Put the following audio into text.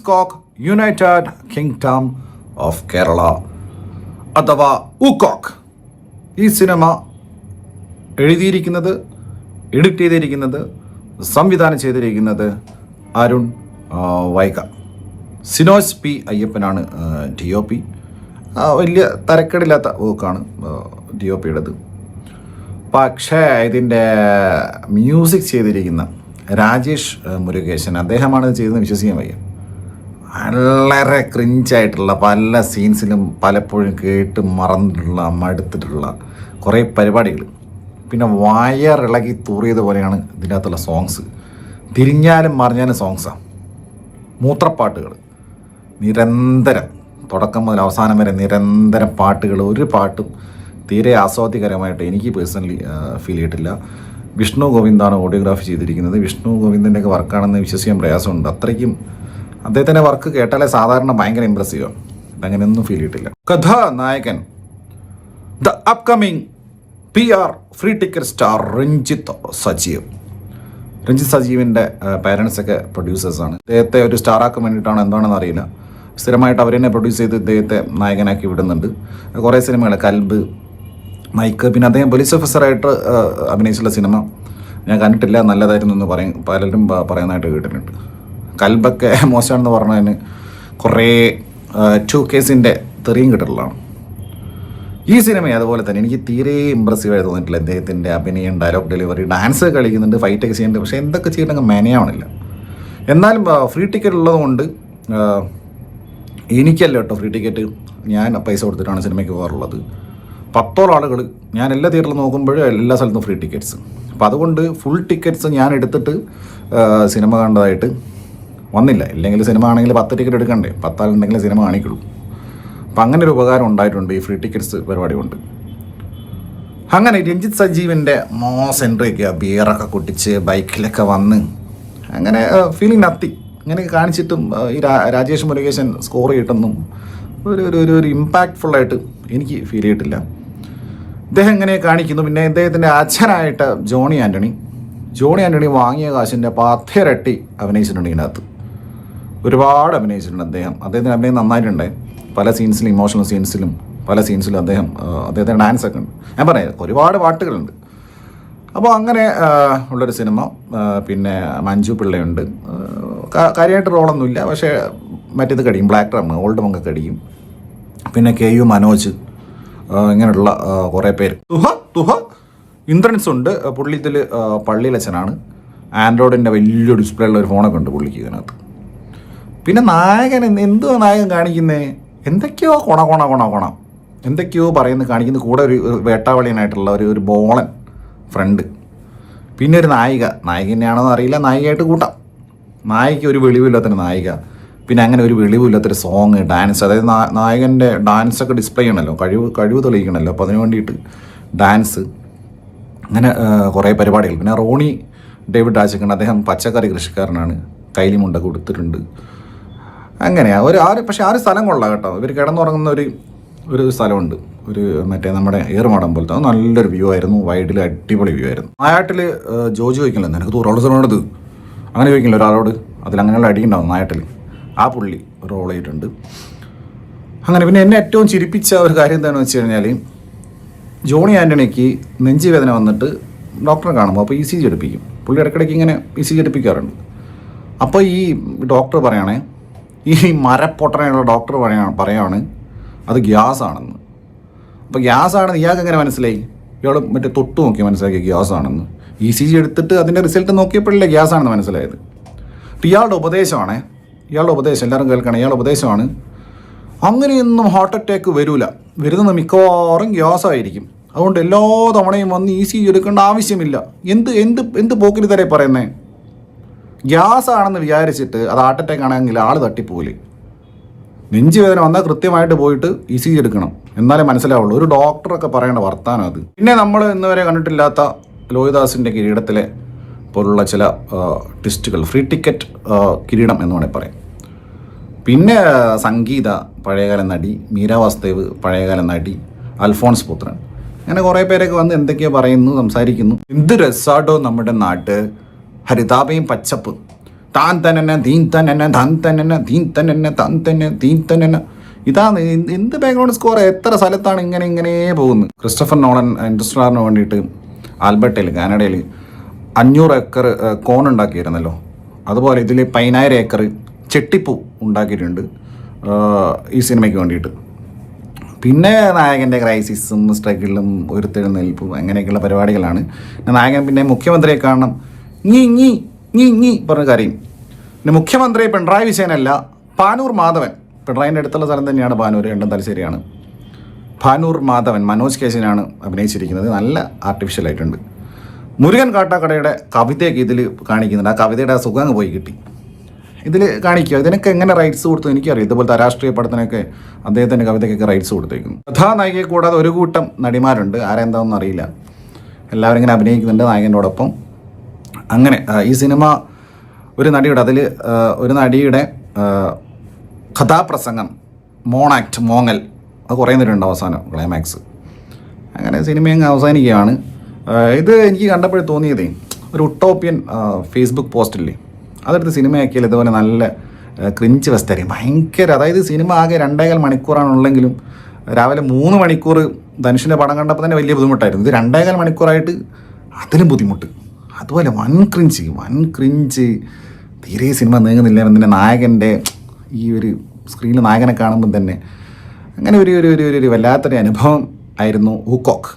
Coke united kingdom of Kerala അഥവാ ഊക്കോക്ക്. ഈ സിനിമ എഴുതിയിരിക്കുന്നത്, എഡിറ്റ് ചെയ്തിരിക്കുന്നത്, സംവിധാനം ചെയ്തിരിക്കുന്നത് അരുൺ വൈഗ. സിനോജ് പി അയ്യപ്പനാണ് DOP. വലിയ തരക്കേടില്ലാത്ത വർക്കാണ് DOPയുടേത്. പക്ഷേ ഇതിൻ്റെ മ്യൂസിക് ചെയ്തിരിക്കുന്ന രാജേഷ് മുരുകേശൻ, അദ്ദേഹമാണ് ഇത് ചെയ്തതെന്ന് വിശ്വസിക്കാൻ വയ്യ. വളരെ ക്രിഞ്ചായിട്ടുള്ള പല സീൻസിലും പലപ്പോഴും കേട്ട് മറന്നിട്ടുള്ള മടുത്തിട്ടുള്ള കുറേ പരിപാടികൾ. പിന്നെ വയറിളകി തൂറിയതുപോലെയാണ് ഇതിനകത്തുള്ള സോങ്സ്. തിരിഞ്ഞാലും മറിഞ്ഞാലും സോങ്സാണ്. മൂത്രപ്പാട്ടുകൾ നിരന്തരം, തുടക്കം മുതൽ അവസാനം വരെ നിരന്തരം പാട്ടുകൾ. ഒരു പാട്ടും തീരെ ആസ്വാദ്യകരമായിട്ട് എനിക്ക് പേഴ്സണലി ഫീൽ ചെയ്തിട്ടില്ല. വിഷ്ണു ഗോവിന്ദാണ് ഓഡിയോഗ്രാഫി ചെയ്തിരിക്കുന്നത്. വിഷ്ണു ഗോവിന്ദൻ്റെയൊക്കെ വർക്കാണെന്ന് വിശ്വസിക്കാൻ പ്രയാസമുണ്ട്. അത്രയ്ക്കും അദ്ദേഹത്തിൻ്റെ വർക്ക് കേട്ടാലേ സാധാരണ ഭയങ്കര ഇമ്പ്രസീവാണ്. ഇതങ്ങനെയൊന്നും ഫീൽ ചെയ്തിട്ടില്ല. കഥാനായകൻ the upcoming PR free ticket star Ranjith Sajeev. രഞ്ജിത്ത് സജീവിൻ്റെ പാരൻസൊക്കെ പ്രൊഡ്യൂസേഴ്സാണ്. അദ്ദേഹത്തെ ഒരു സ്റ്റാറാക്കാൻ വേണ്ടിയിട്ടാണ് എന്താണെന്ന് അറിയില്ല. സ്ഥിരമായിട്ട് അവരെന്നെ പ്രൊഡ്യൂസ് ചെയ്ത് ഇദ്ദേഹത്തെ നായകനാക്കി വിടുന്നുണ്ട്. കുറേ സിനിമകൾ, കൽബ്, മൈക്ക്, പിന്നെ അദ്ദേഹം പോലീസ് ഓഫീസറായിട്ട് അഭിനയിച്ചുള്ള സിനിമ ഞാൻ കണ്ടിട്ടില്ല, നല്ലതായിരുന്നു എന്ന് പലരും പറയുന്നതായിട്ട് കേട്ടിട്ടുണ്ട്. കൽബൊക്കെ മോശമാണെന്ന് പറഞ്ഞതിന് കുറേ 2Ksൻ്റെ തെറിയും കിട്ടിട്ടുള്ളതാണ്. ഈ സിനിമ അതുപോലെ തന്നെ എനിക്ക് തീരെ ഇമ്പ്രസീവായി തോന്നിയിട്ടില്ല. അദ്ദേഹത്തിൻ്റെ അഭിനയം, ഡയലോഗ് ഡെലിവറി, ഡാൻസ് കളിക്കുന്നുണ്ട്, ഫൈറ്റൊക്കെ ചെയ്യുന്നുണ്ട്. പക്ഷേ എന്തൊക്കെ ചെയ്യണമെങ്കിൽ മെനയാവണില്ല. എന്നാലും ഫ്രീ ടിക്കറ്റ് ഉള്ളതുകൊണ്ട് എനിക്കല്ല കേട്ടോ ഫ്രീ ടിക്കറ്റ്. ഞാൻ പൈസ കൊടുത്തിട്ടാണ് സിനിമയ്ക്ക് പോകാറുള്ളത്. 10 ആളുകൾ, ഞാൻ എല്ലാ തിയേറ്ററിലും നോക്കുമ്പോഴും എല്ലാ സ്ഥലത്തും ഫ്രീ ടിക്കറ്റ്സ്. അപ്പം അതുകൊണ്ട് ഫുൾ ടിക്കറ്റ്സ് ഞാൻ എടുത്തിട്ട് സിനിമ കണ്ടതായിട്ട് വന്നില്ല. ഇല്ലെങ്കിൽ സിനിമ ആണെങ്കിൽ 10 ടിക്കറ്റ് എടുക്കണ്ടേ, 10 ആളുണ്ടെങ്കിൽ സിനിമ കാണിക്കുള്ളൂ. അപ്പം അങ്ങനെ ഒരു ഉപകാരം ഉണ്ടായിട്ടുണ്ട് ഈ ഫ്രീ ടിക്കറ്റ്സ് പരിപാടി കൊണ്ട്. അങ്ങനെ രഞ്ജിത്ത് സജീവിൻ്റെ മോസ് എൻട്രിയൊക്കെ ബിയറൊക്കെ കുട്ടിച്ച് ബൈക്കിലൊക്കെ വന്ന് അങ്ങനെ ഫീലിംഗ് നത്തി ഇങ്ങനെ കാണിച്ചിട്ടും ഈ രാജേഷ് മുരുകേശൻ സ്കോർ ചെയ്തിട്ടൊന്നും ഒരു ഇമ്പാക്റ്റ്ഫുള്ളായിട്ട് എനിക്ക് ഫീൽ ചെയ്തിട്ടില്ല. ഇദ്ദേഹം ഇങ്ങനെ കാണിക്കുന്നു. പിന്നെ ഇദ്ദേഹത്തിൻ്റെ അച്ഛനായിട്ട് ജോണി ആൻ്റണി വാങ്ങിയ കാശിൻ്റെ 10 ഇരട്ടി അഭിനയിച്ചിട്ടുണ്ട് ഇതിനകത്ത്. ഒരുപാട് അഭിനയിച്ചിട്ടുണ്ട് അദ്ദേഹത്തിൻ്റെ അഭിനയം നന്നായിട്ടുണ്ട്. പല സീൻസിലും, ഇമോഷണൽ സീൻസിലും പല സീൻസിലും അദ്ദേഹത്തിൻ്റെ ഡാൻസൊക്കെ ഉണ്ട്. ഞാൻ പറയാം, ഒരുപാട് പാട്ടുകളുണ്ട്. അപ്പോൾ അങ്ങനെ ഉള്ളൊരു സിനിമ. പിന്നെ മഞ്ജു പിള്ളയുണ്ട്. കാര്യമായിട്ട് റോളൊന്നുമില്ല, പക്ഷേ മറ്റേത് കടിയും, ബ്ലാക്ക് ഡ്രം, ഓൾഡ് മങ്കൊക്കെ കടിയും. പിന്നെ KU മനോജ്, ഇങ്ങനെയുള്ള കുറേ പേര്. തുഹ ഇന്ദ്രൻസ് ഉണ്ട്. പുള്ളി ഇതിൽ പള്ളിയിലച്ഛനാണ്. ആൻഡ്രോയിഡിൻ്റെ വലിയൊരു ഡിസ്പ്ലേ ഉള്ള ഒരു ഫോണൊക്കെ ഉണ്ട് പുള്ളിക്ക് ഇതിനകത്ത്. പിന്നെ നായകൻ എന്തുവാ നായകൻ കാണിക്കുന്നത്? എന്തൊക്കെയോ കൊണ എന്തൊക്കെയോ പറയുന്നത് കാണിക്കുന്നത്. കൂടെ ഒരു വേട്ടാവളിയനായിട്ടുള്ള ഒരു ബോളൻ ഫ്രണ്ട്. പിന്നെ ഒരു നായികനെയാണെന്ന് അറിയില്ല, നായികയായിട്ട് കൂട്ടാം. നായിക ഒരു വെളിവില്ലാത്തൊരു നായിക. പിന്നെ അങ്ങനെ ഒരു വെളിവില്ലാത്തൊരു സോങ്, ഡാൻസ്. അതായത് നായകൻ്റെ ഡാൻസൊക്കെ ഡിസ്പ്ലേ ചെയ്യണമല്ലോ, കഴിവ് തെളിയിക്കണമല്ലോ. അപ്പോൾ അതിന് വേണ്ടിയിട്ട് ഡാൻസ്, അങ്ങനെ കുറേ പരിപാടികൾ. പിന്നെ റോണി ഡേവിഡ് രാജക്കൻ, അദ്ദേഹം പച്ചക്കറി കൃഷിക്കാരനാണ്. കൈലിമുണ്ടൊക്കെ കൊടുത്തിട്ടുണ്ട്. അങ്ങനെയാണ് പക്ഷേ ആ ഒരു സ്ഥലം കൊള്ളാം കേട്ടോ. ഇവർ കിടന്നുറങ്ങുന്ന ഒരു സ്ഥലമുണ്ട്, ഒരു മറ്റേ നമ്മുടെ ഏറുമാടം പോലത്തെ. അത് നല്ലൊരു വ്യൂ ആയിരുന്നു. വൈഡിൽ അടിപൊളി വ്യൂ ആയിരുന്നു. നായാട്ടിൽ ജോജി ചോദിക്കണല്ലോ, നിനക്ക് തോറുള്ള സ്ഥലമാണത്, അങ്ങനെ ചോദിക്കില്ല ഒരാളോട്. അതിലങ്ങനെയുള്ള അടിയുണ്ടാവും നായാട്ടിൽ. ആ പുള്ളി റോൾ ചെയ്തിട്ടുണ്ട്. അങ്ങനെ പിന്നെ എന്നെ ഏറ്റവും ചിരിപ്പിച്ച ഒരു കാര്യം എന്താണെന്ന് വെച്ച് കഴിഞ്ഞാൽ, ജോണി ആൻ്റണിക്ക് നെഞ്ച് വേദന വന്നിട്ട് ഡോക്ടറെ കാണുമ്പോൾ അപ്പോൾ ECG എടുപ്പിക്കും. പുള്ളി ഇടയ്ക്കിടയ്ക്ക് ഇങ്ങനെ ECG എടുപ്പിക്കാറുണ്ട്. അപ്പോൾ ഈ ഡോക്ടർ പറയണേ, ഈ മരപ്പൊട്ടനുള്ള ഡോക്ടർ പറയാണ് അത് ഗ്യാസ് ആണെന്ന്. അപ്പോൾ ഗ്യാസ് ആണെന്ന് ഇയാൾക്ക് എങ്ങനെ മനസ്സിലായി? ഇയാൾ മറ്റേ തൊട്ട് നോക്കി മനസ്സിലാക്കി ഗ്യാസ് ആണെന്ന്. ECG എടുത്തിട്ട് അതിൻ്റെ റിസൾട്ട് നോക്കിയപ്പോഴല്ലേ ഗ്യാസ് ആണെന്ന് മനസ്സിലായത്. അപ്പോൾ ഇയാളുടെ ഉപദേശം, എല്ലാവരും കേൾക്കണം, ഇയാളുടെ ഉപദേശമാണ് അങ്ങനെയൊന്നും ഹാർട്ട് അറ്റാക്ക് വരുന്നത് മിക്കവാറും ഗ്യാസ് ആയിരിക്കും. അതുകൊണ്ട് എല്ലാ തവണയും വന്ന് ECG എടുക്കേണ്ട ആവശ്യമില്ല. എന്ത് പോക്കിന് തരേ പറയുന്നേ? ഗ്യാസ് ആണെന്ന് വിചാരിച്ചിട്ട് അത് ഹാർട്ട് അറ്റാക്ക് ആണെങ്കിൽ ആൾ തട്ടിപ്പോവില്ലേ? നെഞ്ച് വേദന വന്നാൽ കൃത്യമായിട്ട് പോയിട്ട് ECG എടുക്കണം, എന്നാലേ മനസ്സിലാവുള്ളൂ. ഒരു ഡോക്ടറൊക്കെ പറയേണ്ട വർത്താനം അത്. പിന്നെ നമ്മൾ ഇന്നുവരെ കണ്ടിട്ടില്ലാത്ത ലോഹിദാസിൻ്റെ കിരീടത്തിലെ പോലുള്ള ചില ട്വിസ്റ്റുകൾ, ഫ്രീ ടിക്കറ്റ് കിരീടം എന്ന് വേണമെങ്കിൽ പറയാം. പിന്നെ സംഗീത പഴയകാല നടി, മീര വാസ്തേവ് പഴയകാല നടി, അൽഫോൺസ് പുത്രൻ, അങ്ങനെ കുറേ പേരൊക്കെ വന്ന് എന്തൊക്കെയോ പറയുന്നു, സംസാരിക്കുന്നു. എന്ത് രസാട്ടോ നമ്മുടെ നാട്ട്, ഹരിതാപയും പച്ചപ്പ്. താൻ തന്നെ തീൻ തന്നെ താൻ തന്നെ തീൻ തന്നെ താൻ തന്നെ തീൻ തന്നെ. ഇതാണ് എന്ത് ബാക്ക്ഗ്രൗണ്ട് സ്കോർ, എത്ര സ്ഥലത്താണ് ഇങ്ങനെ ഇങ്ങനെ പോകുന്നത്. ക്രിസ്റ്റഫർ നോളൻ ഇൻഡസ്ട്രാറിന് വേണ്ടിയിട്ട് ആൽബർട്ടയിൽ കാനഡയിൽ 500 ഏക്കർ കോൺ ഉണ്ടാക്കിയിരുന്നല്ലോ. അതുപോലെ ഇതിൽ 10,000 ഏക്കർ ചെട്ടിപ്പൂ ഉണ്ടാക്കിയിട്ടുണ്ട് ഈ സിനിമയ്ക്ക് വേണ്ടിയിട്ട്. പിന്നെ നായകൻ്റെ ക്രൈസിസും സ്ട്രഗിളും ഉയർത്തെഴുന്നേൽപ്പും അങ്ങനെയൊക്കെയുള്ള പരിപാടികളാണ്. നായകൻ പിന്നെ മുഖ്യമന്ത്രിയെ കാണണം, ഇങ്ങി പറഞ്ഞ കാര്യം. പിന്നെ മുഖ്യമന്ത്രി പിണറായി വിജയനല്ല, പാനൂർ മാധവൻ. പിണറായിൻ്റെ അടുത്തുള്ള സ്ഥലം തന്നെയാണ് പാനൂർ, രണ്ടും തലശ്ശേരിയാണ്. പാനൂർ മാധവൻ മനോജ് കേശിനാണ് അഭിനയിച്ചിരിക്കുന്നത്. നല്ല ആർട്ടിഫിഷ്യലായിട്ടുണ്ട്. മുരുകൻ കാട്ടാക്കടയുടെ കവിതയൊക്കെ ഇതിൽ കാണിക്കുന്നുണ്ട്. ആ കവിതയുടെ സുഖം അങ്ങ് പോയി കിട്ടി. ഇതിൽ കാണിക്കുക. ഇതിനൊക്കെ എങ്ങനെ റൈറ്റ്സ് കൊടുത്തു എനിക്കറിയാം. ഇതുപോലത്തെ രാഷ്ട്രീയ പടത്തിനൊക്കെ അദ്ദേഹത്തിൻ്റെ കവിതയ്ക്കൊക്കെ റൈറ്റ്സ് കൊടുത്തേക്കുന്നു. കഥാനായികയെ കൂടാതെ ഒരു കൂട്ടം നടിമാരുണ്ട്, ആരെന്താണെന്ന് അറിയില്ല. എല്ലാവരും ഇങ്ങനെ അഭിനയിക്കുന്നുണ്ട് നായകനോടൊപ്പം. അങ്ങനെ ഈ സിനിമ ഒരു നടിയുടെ കഥാപ്രസംഗം മോങ്ങൽ അത് കുറേ നേരമുണ്ട് അവസാനം ക്ലൈമാക്സ്. അങ്ങനെ സിനിമയങ്ങ് അവസാനിക്കുകയാണ്. ഇത് എനിക്ക് കണ്ടപ്പോഴേ തോന്നിയതേ ഒരു ഉട്ടോപ്യൻ ഫേസ്ബുക്ക് പോസ്റ്റില്ലേ, അതെടുത്ത് സിനിമയാക്കിയാൽ ഇതുപോലെ നല്ല ക്രിഞ്ച് വസ്തായിരിക്കും ഭയങ്കര. അതായത് സിനിമ ആകെ 2.25 മണിക്കൂറാണുള്ളെങ്കിലും രാവിലെ 3 മണിക്കൂർ ധനുഷിൻ്റെ പടം കണ്ടപ്പോൾ തന്നെ വലിയ ബുദ്ധിമുട്ടായിരുന്നു. ഇത് 2.25 മണിക്കൂറായിട്ട് അതിലും ബുദ്ധിമുട്ട്. അതുപോലെ വൻ ക്രിഞ്ച് തീരെ സിനിമ നീങ്ങുന്നില്ല. പിന്നെ നായകൻ്റെ ഈ ഒരു സ്ക്രീനിൽ നായകനെ കാണുമ്പോൾ തന്നെ അങ്ങനെ ഒരു വല്ലാത്തൊരു അനുഭവം ആയിരുന്നു ഹൂക്കോക്ക്.